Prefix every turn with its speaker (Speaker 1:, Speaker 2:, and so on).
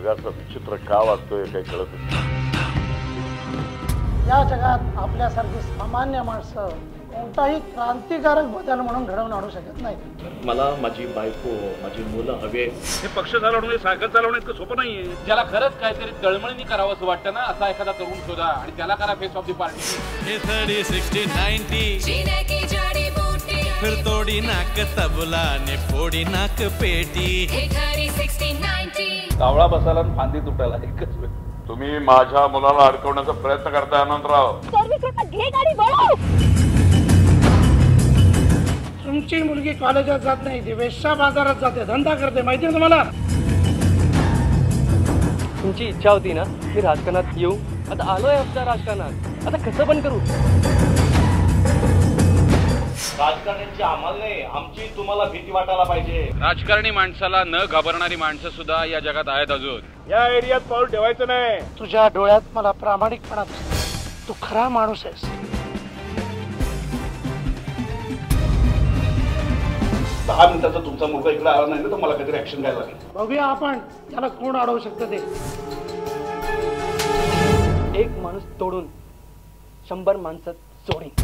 Speaker 1: जगाचा विचित्र का वाटतोय काही कळत नाही.
Speaker 2: या जगात आपल्यासारखी सामान्य माणसं कोणताही क्रांतिकारक बदल म्हणून घडवून आणू शकत नाही.
Speaker 3: मला माझी बायको माझी मुलं हवे.
Speaker 4: हे पक्ष चालवणे सायकल चालवणे इतकं सोपं नाहीये.
Speaker 5: ज्याला खरंच काहीतरी तळमळीने करावं असं वाटतं ना असा एखादा तरुण शोधा आणि त्याला करा फेस ऑफ द पार्टी.
Speaker 6: हे 30 60 90 फिर तोडी नाक तबला ने फोडी नाक पेटी.
Speaker 5: कावळा बसायला आणि फांदी तुटायला एकच वेळ.
Speaker 1: तुम्ही माझ्या मुलाला अडकवण्याचा प्रयत्न करताय अनंतराव.
Speaker 2: तुमची मुलगी कॉलेजात जात नाही, ती वेश्या बाजारात जाते, धंदा करते, माहिती ना तुम्हाला.
Speaker 7: तुमची इच्छा होती ना मी राजकारणात येऊ. आता आलोय आपल्या राजकारणात. आता कसं पण करू.
Speaker 3: राजकारण्यांची आम्हाला नाही आमची तुम्हाला भीती वाटायला पाहिजे.
Speaker 5: राजकारणी माणसाला न घाबरणारी माणसं सुद्धा या जगात आहेत अजून.
Speaker 4: या एरियात पाऊल ठेवायचं नाही.
Speaker 2: तुझ्या डोळ्यात मला प्रामाणिकपणा दिसतो. तू खरा माणूस आहेस.
Speaker 3: 10 मिनिटाचा तुमचा मुलगा इकडे आला नाही तर मला काहीतरी ऍक्शन घ्यायला लागेल.
Speaker 2: बघूया आपण त्याला कोण अडवू शकतं ते.
Speaker 7: एक माणूस तोडून 100 माणसं सोडीन.